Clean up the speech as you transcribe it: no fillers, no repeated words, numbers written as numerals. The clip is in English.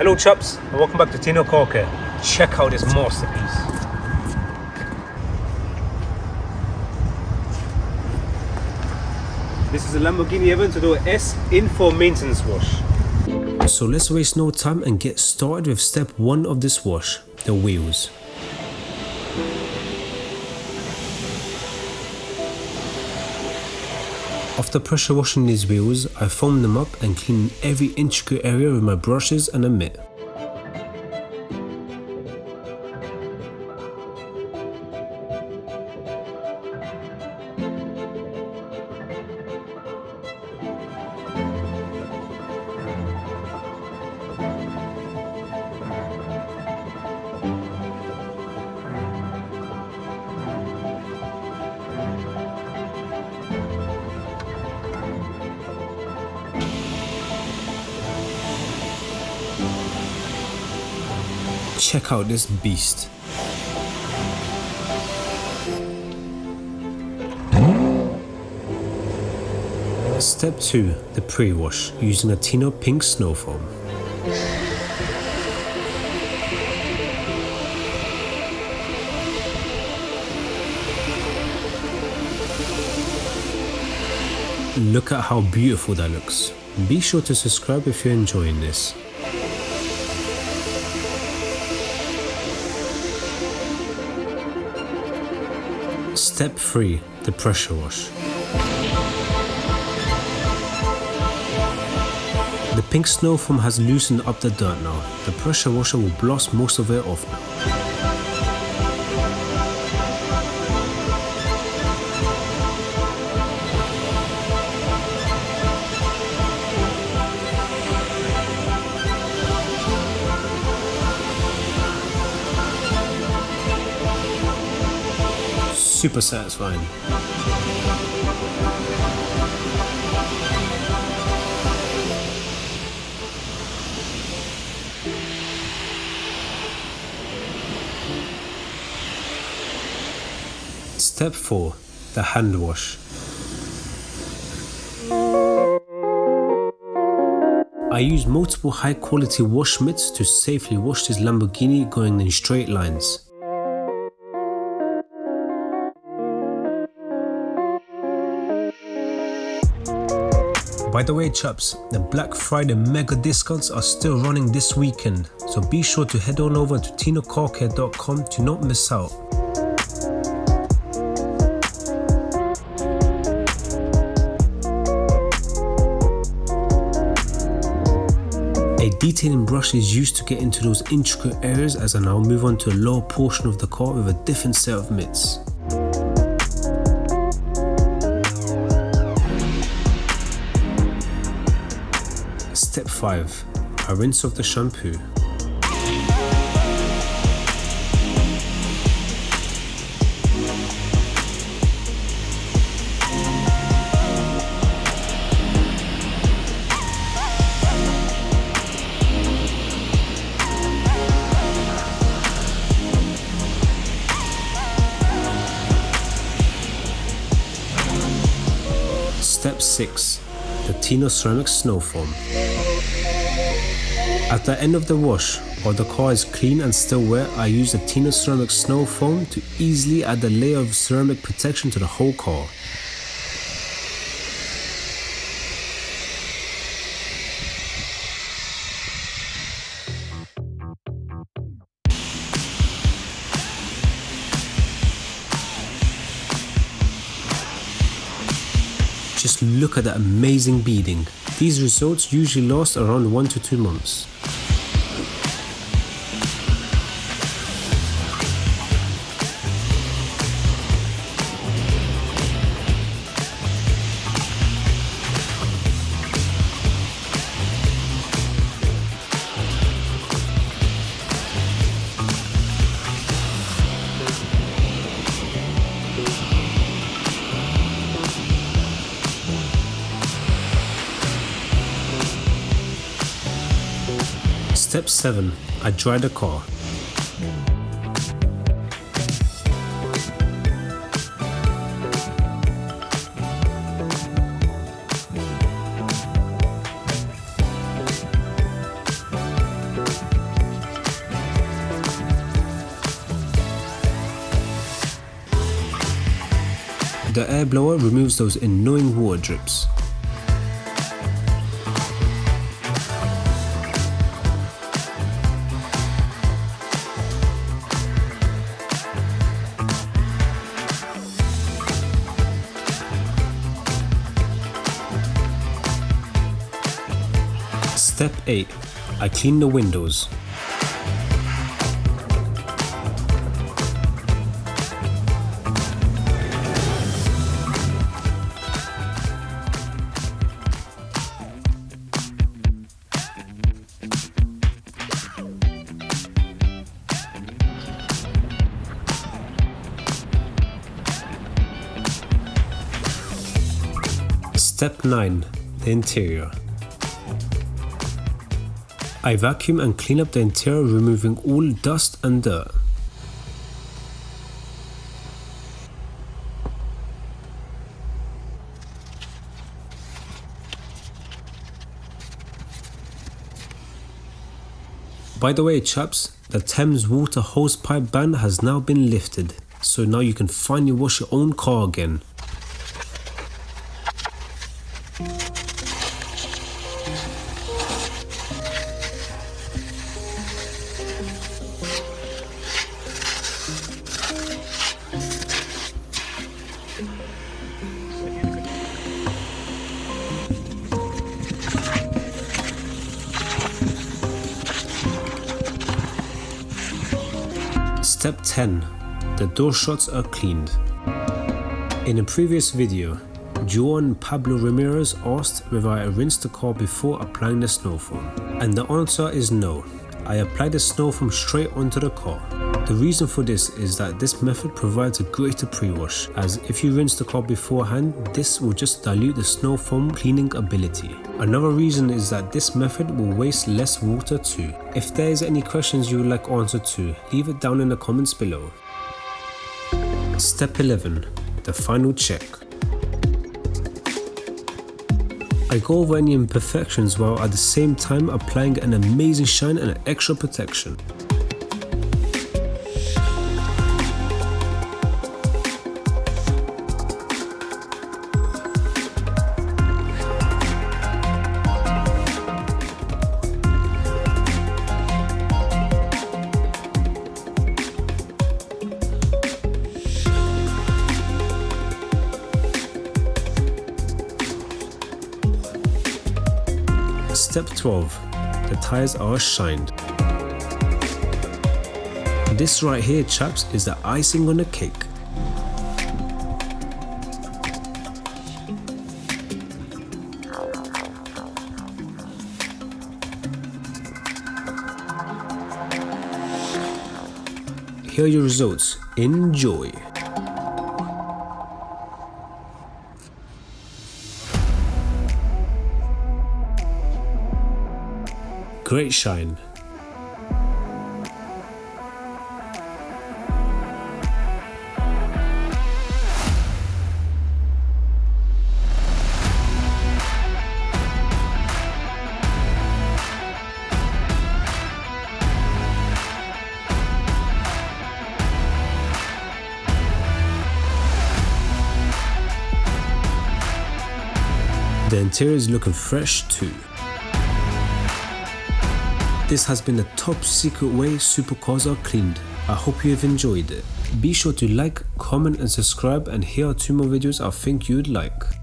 Hello chaps, and welcome back to Tino Car Care. Check out this masterpiece. This is a Lamborghini Aventador S in for maintenance wash. So let's waste no time and get started with step 1 of this wash, the wheels. After pressure washing these wheels, I foam them up and clean every intricate area with my brushes and a mitt. Check out this beast. Step 2, the pre-wash, using a Tino pink snow foam. Look at how beautiful that looks. Be sure to subscribe if you're enjoying this. Step 3, the pressure wash. The pink snow foam has loosened up the dirt now. The pressure washer will blast most of it off now. Super satisfying. Step 4, the hand wash. I use multiple high quality wash mitts to safely wash this Lamborghini going in straight lines. By the way chaps, the Black Friday mega discounts are still running this weekend, so be sure to head on over to tinocarcare.com to not miss out. A detailing brush is used to get into those intricate areas, as I now move on to a lower portion of the car with a different set of mitts. Step 5, I rinse off the shampoo. Step 6, the Tino ceramic snow foam. At the end of the wash, while the car is clean and still wet, I use the Tino ceramic snow foam to easily add a layer of ceramic protection to the whole car. Just look at that amazing beading. These results usually last around 1 to 2 months. Step 7, I dry the car. The air blower removes those annoying water drips. Step 8. I clean the windows. Step 9. The interior. I vacuum and clean up the interior, removing all dust and dirt. By the way chaps, the Thames water hosepipe ban has now been lifted, so now you can finally wash your own car again. Step 10. The door shuts are cleaned. In a previous video, Juan Pablo Ramirez asked whether I rinse the car before applying the snow foam, and the answer is no. I apply the snow foam straight onto the car. The reason for this is that this method provides a greater pre-wash, as if you rinse the car beforehand, this will just dilute the snow foam cleaning ability. Another reason is that this method will waste less water too. If there is any questions you would like answered to, leave it down in the comments below. Step 11. The final check. I go over any imperfections while at the same time applying an amazing shine and extra protection. Step 12. The tyres are shined. This right here chaps is the icing on the cake. Here are your results. Enjoy! Great shine. The interior is looking fresh too. This has been the top secret way supercars are cleaned. I hope you have enjoyed it. Be sure to like, comment and subscribe, and here are 2 more videos I think you'd like.